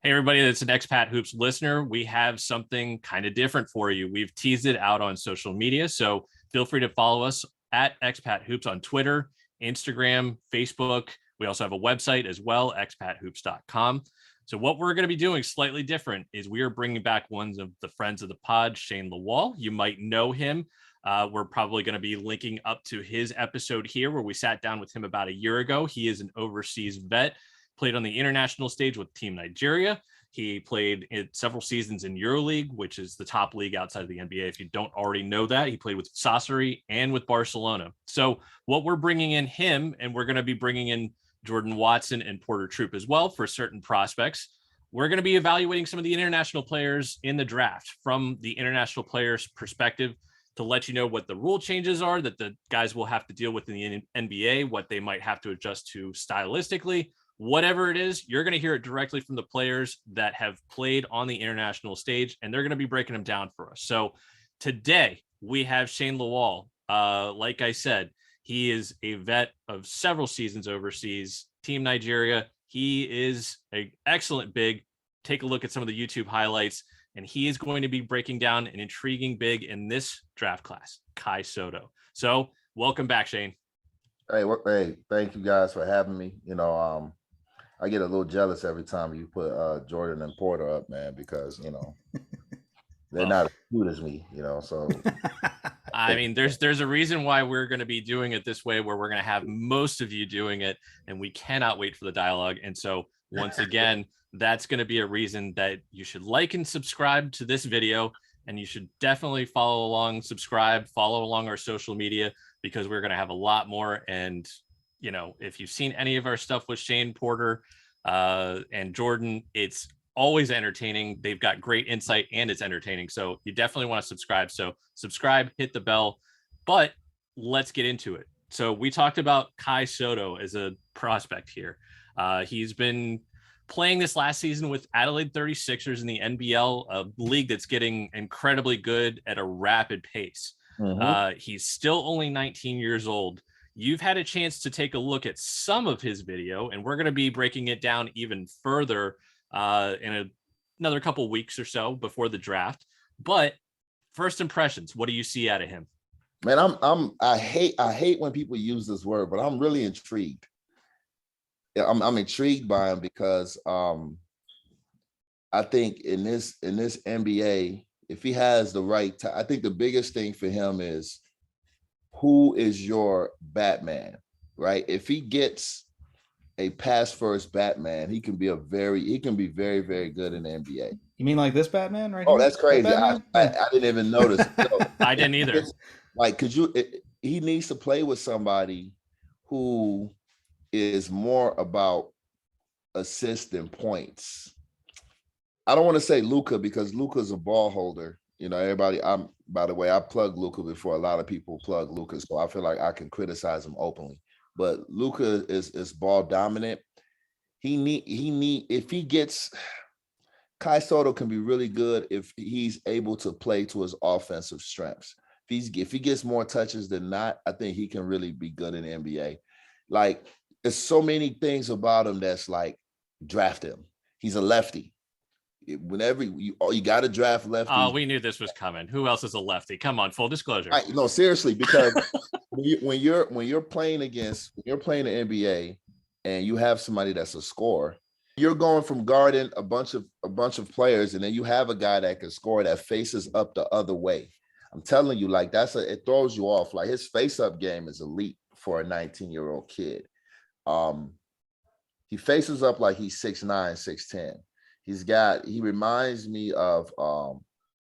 Hey, everybody, that's an Expat Hoops listener. We have something kind of different for you. We've teased it out on social media, so feel free to follow us at Expat Hoops on Twitter, Instagram, Facebook. We also have a website as well, expathoops.com. So what we're going to be doing slightly different is we are bringing back one of the friends of the pod, Shane Lawal. You might know him. We're probably going to be linking up to his episode here where we sat down with him about a year ago. He is an overseas vet, played on the international stage with Team Nigeria. He played in several seasons in EuroLeague, which is the top league outside of the NBA. If you don't already know that, he played with Sassari and with Barcelona. So what we're bringing in him, and we're going to be bringing in Jordan Watson and Porter Troop as well for certain prospects. We're going to be evaluating some of the international players in the draft from the international players' perspective to let you know what the rule changes are that the guys will have to deal with in the NBA, what they might have to adjust to stylistically. Whatever it is, you're going to hear it directly from the players that have played on the international stage, and they're going to be breaking them down for us. So today we have Shane Lawal. Like I said, he is a vet of several seasons overseas, Team Nigeria. He is an excellent big. Take a look at some of the YouTube highlights, and he is going to be breaking down an intriguing big in this draft class, Kai Sotto. So welcome back, Shane. Hey, thank you guys for having me. I get a little jealous every time you put Jordan and Porter up, man, because they're not as cute as me, so I mean, there's a reason why we're going to be doing it this way, where we're going to have most of you doing it, and we cannot wait for the dialogue. And so once again, that's going to be a reason that you should like and subscribe to this video, and you should definitely follow along, follow along our social media, because we're going to have a lot more. And if you've seen any of our stuff with Shane, Porter, and Jordan, it's always entertaining. They've got great insight and it's entertaining. So you definitely want to subscribe. So subscribe, hit the bell, but let's get into it. So we talked about Kai Sotto as a prospect here. He's been playing this last season with Adelaide 36ers in the NBL, a league that's getting incredibly good at a rapid pace. He's still only 19 years old. You've had a chance to take a look at some of his video, and we're going to be breaking it down even further in another couple weeks or so before the draft. But first impressions, what do you see out of him? Man, I hate when people use this word, but I'm really intrigued. I'm intrigued by him because I think in this NBA, if he has the right I think the biggest thing for him is who is your Batman, right? If he gets a pass first Batman, he can be very, very good in the NBA. You mean like this Batman right here? Oh, that's crazy. I didn't even notice. I didn't either. He needs to play with somebody who is more about assists than points. I don't want to say Luka because Luka's a ball holder. Everybody, by the way, I plugged Luka before a lot of people plug Luka, so I feel like I can criticize him openly. But Luka is ball dominant. If he gets Kai Sotto can be really good if he's able to play to his offensive strengths. If he gets more touches than not, I think he can really be good in the NBA. Like, there's so many things about him that's like, draft him. He's a lefty. Whenever you got to draft lefty. Oh, we knew this was coming. Who else is a lefty? Come on, full disclosure. No, seriously, because when you're playing the NBA and you have somebody that's a scorer, you're going from guarding a bunch of players, and then you have a guy that can score that faces up the other way. I'm telling you, like it throws you off. Like, his face-up game is elite for a 19-year-old kid. He faces up like he's 6'9", 6'10". He reminds me of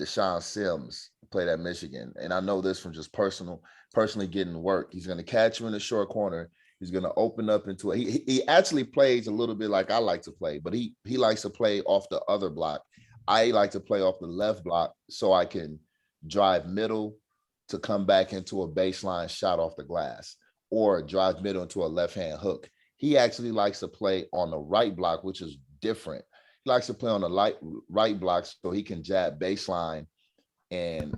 Deshaun Sims, played at Michigan. And I know this from just personally getting work. He's going to catch you in the short corner. He's going to open up into it. He actually plays a little bit like I like to play, but he likes to play off the other block. I like to play off the left block so I can drive middle to come back into a baseline shot off the glass, or drive middle into a left-hand hook. He actually likes to play on the right block, which is different. He likes to play on the right block so he can jab baseline and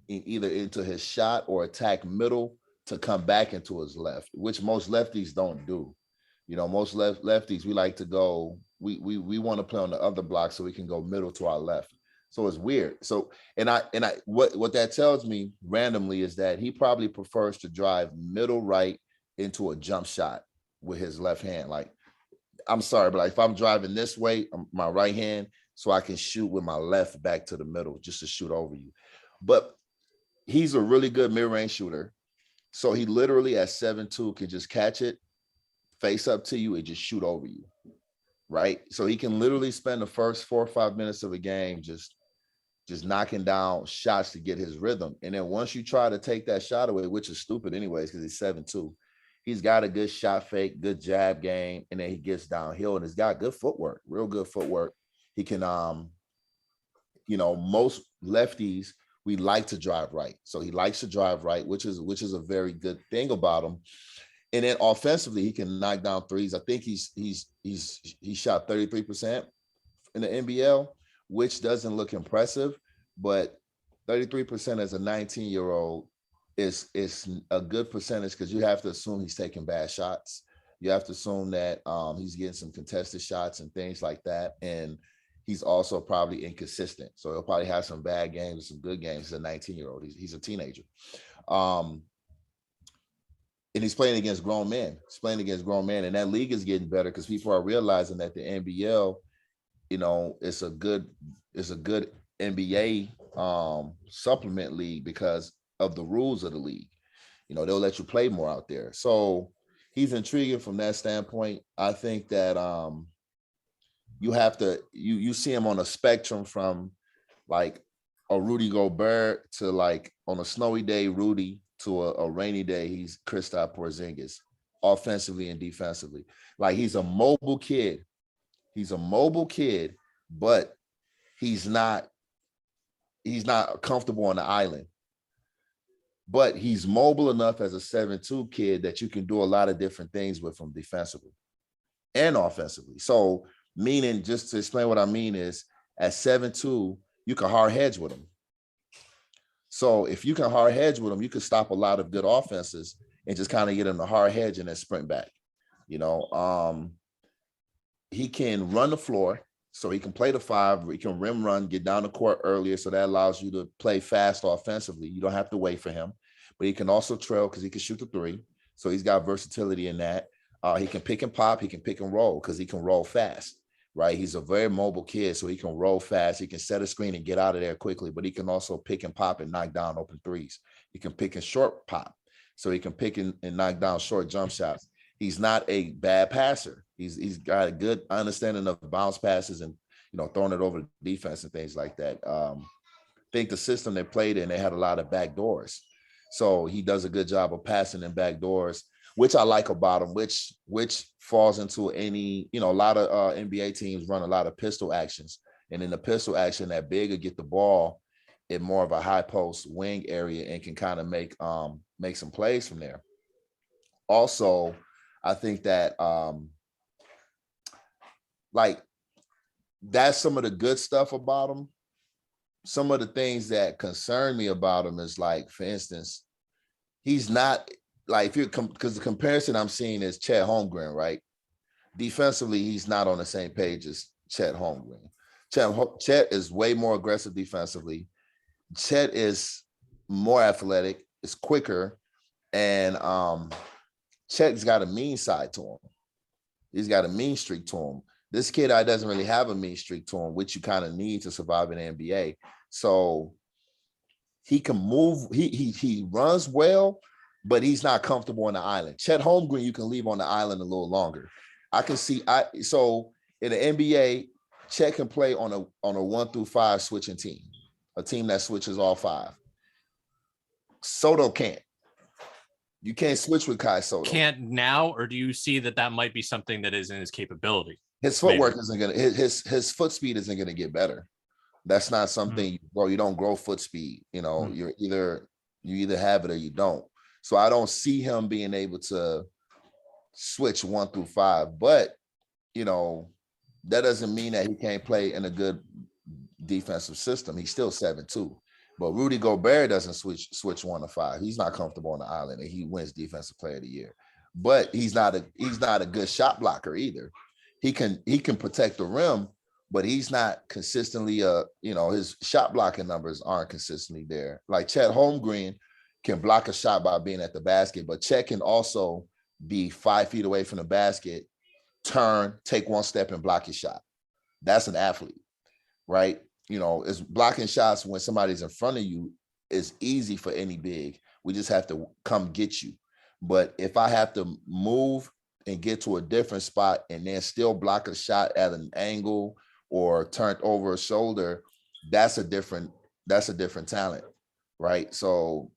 either into his shot or attack middle to come back into his left, which most lefties don't do. Most lefties, we like to go, we want to play on the other block so we can go middle to our left. So it's weird. So, what that tells me randomly is that he probably prefers to drive middle right into a jump shot with his left hand. Like, I'm sorry, but like if I'm driving this way, my right hand, so I can shoot with my left back to the middle just to shoot over you. But he's a really good mid-range shooter. So he literally at 7'2" can just catch it, face up to you, and just shoot over you. Right. So he can literally spend the first 4 or 5 minutes of a game just knocking down shots to get his rhythm. And then once you try to take that shot away, which is stupid anyways, because he's 7'2", he's got a good shot fake, good jab game, and then he gets downhill and he's got good footwork, real good footwork. He can, most lefties, we like to drive right. So he likes to drive right, which is a very good thing about him. And then offensively, he can knock down threes. I think he shot 33% in the NBL, which doesn't look impressive, but 33% as a 19-year-old is a good percentage because you have to assume he's taking bad shots. You have to assume that he's getting some contested shots and things like that. And he's also probably inconsistent. So he'll probably have some bad games and some good games as a 19-year-old. He's a teenager. And he's playing against grown men. He's playing against grown men. And that league is getting better because people are realizing that the NBL, it's a good NBA supplement league because of the rules of the league. They'll let you play more out there. So he's intriguing from that standpoint. I think that you have to, you see him on a spectrum from like a Rudy Gobert to like on a snowy day, Rudy, to a rainy day, he's Kristaps Porzingis, offensively and defensively. Like he's a mobile kid. But he's not comfortable on the island. But he's mobile enough as a 7'2" kid that you can do a lot of different things with him defensively and offensively. So meaning, just to explain what I mean is, at 7'2", you can hard hedge with him. So if you can hard hedge with him, you can stop a lot of good offenses and just kind of get him to hard hedge and then sprint back. He can run the floor, so he can play the 5. He can rim run, get down the court earlier, so that allows you to play fast offensively. You don't have to wait for him. But he can also trail because he can shoot the 3. So he's got versatility in that. He can pick and pop. He can pick and roll because he can roll fast. Right, he's a very mobile kid, so he can roll fast. He can set a screen and get out of there quickly, but he can also pick and pop and knock down open threes. He can pick and short pop, so he can pick and knock down short jump shots. He's not a bad passer. He's got a good understanding of bounce passes and throwing it over defense and things like that. I think the system they played in, they had a lot of back doors, so he does a good job of passing in back doors, which I like about him, which falls into any, a lot of NBA teams run a lot of pistol actions. And in the pistol action, that big will get the ball in more of a high post wing area and can kind of make some plays from there. Also, I think that that's some of the good stuff about him. Some of the things that concern me about him is, like, for instance, he's not, like, because the comparison I'm seeing is Chet Holmgren, right? Defensively, he's not on the same page as Chet Holmgren. Chet is way more aggressive defensively. Chet is more athletic, is quicker, and Chet's got a mean side to him. He's got a mean streak to him. This kid doesn't really have a mean streak to him, which you kind of need to survive in the NBA. So he can move. He runs well, but he's not comfortable on the island. Chet Holmgren, you can leave on the island a little longer. I can see. So in the NBA, Chet can play on a 1 through 5 switching team, a team that switches all 5. Sotto can't. You can't switch with Kai Sotto. Can't now, or do you see that might be something that is in his capability? His footwork isn't gonna. His foot speed isn't gonna get better. That's not something. Well, you don't grow foot speed. You either have it or you don't. So I don't see him being able to switch 1 through 5. But that doesn't mean that he can't play in a good defensive system. He's still 7'2". But Rudy Gobert doesn't switch 1 to 5. He's not comfortable on the island, and he wins Defensive Player of the Year. but he's not a good shot blocker either. He can protect the rim, but he's not consistently his shot blocking numbers aren't consistently there. Like Chet Holmgren can block a shot by being at the basket, but Chet can also be 5 feet away from the basket, turn, take one step and block your shot. That's an athlete, right? It's blocking shots when somebody's in front of you is easy for any big. We just have to come get you. But if I have to move and get to a different spot and then still block a shot at an angle or turn over a shoulder, that's a different talent, right? So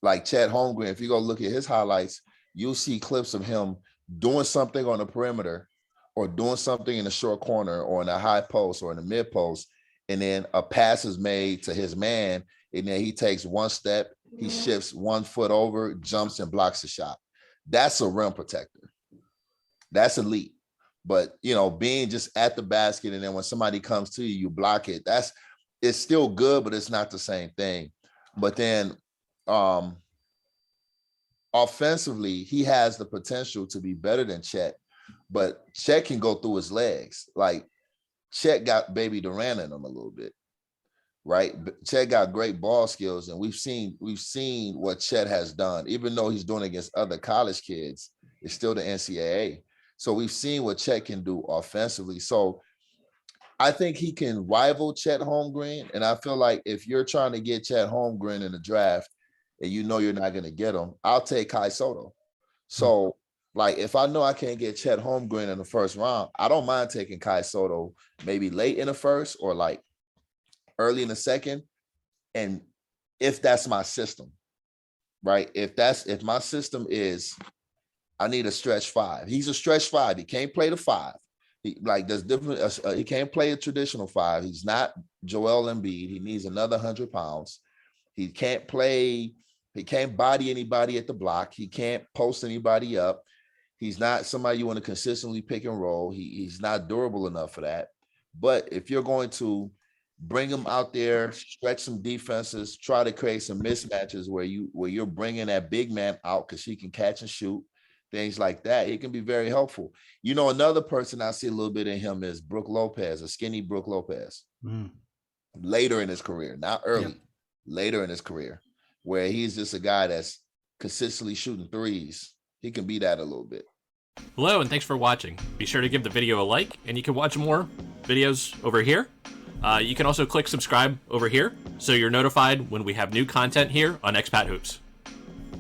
like Chet Holmgren, if you go look at his highlights, you'll see clips of him doing something on the perimeter or doing something in the short corner or in a high post or in the mid post, and then a pass is made to his man, and then he takes one step, he shifts 1 foot over, jumps and blocks the shot. That's a rim protector. That's elite. But, being just at the basket and then when somebody comes to you, you block it. It's still good, but it's not the same thing. But then offensively, he has the potential to be better than Chet, but Chet can go through his legs. Like Chet got baby Durant in him a little bit, right? Chet got great ball skills, and we've seen what Chet has done. Even though he's doing against other college kids, it's still the NCAA. So we've seen what Chet can do offensively. So I think he can rival Chet Holmgren. And I feel like if you're trying to get Chet Holmgren in the draft and you're not going to get him, I'll take Kai Sotto. So like, if I know I can't get Chet Holmgren in the first round, I don't mind taking Kai Sotto maybe late in the first or like early in the second. And if that's my system, right? If my system is, I need a stretch 5. He's a stretch 5. He can't play the 5. There's different. He can't play a traditional 5. He's not Joel Embiid. He needs another 100 pounds. He can't play. He can't body anybody at the block. He can't post anybody up. He's not somebody you want to consistently pick and roll. He's not durable enough for that. But if you're going to bring him out there, stretch some defenses, try to create some mismatches where you're bringing that big man out because he can catch and shoot, things like that, it can be very helpful. Another person I see a little bit in him is Brook Lopez, a skinny Brook Lopez. Later in his career, not early, later in his career, where he's just a guy that's consistently shooting threes. He can be that a little bit. Hello, and thanks for watching. Be sure to give the video a like, and you can watch more videos over here. You can also click subscribe over here so you're notified when we have new content here on Expat Hoops.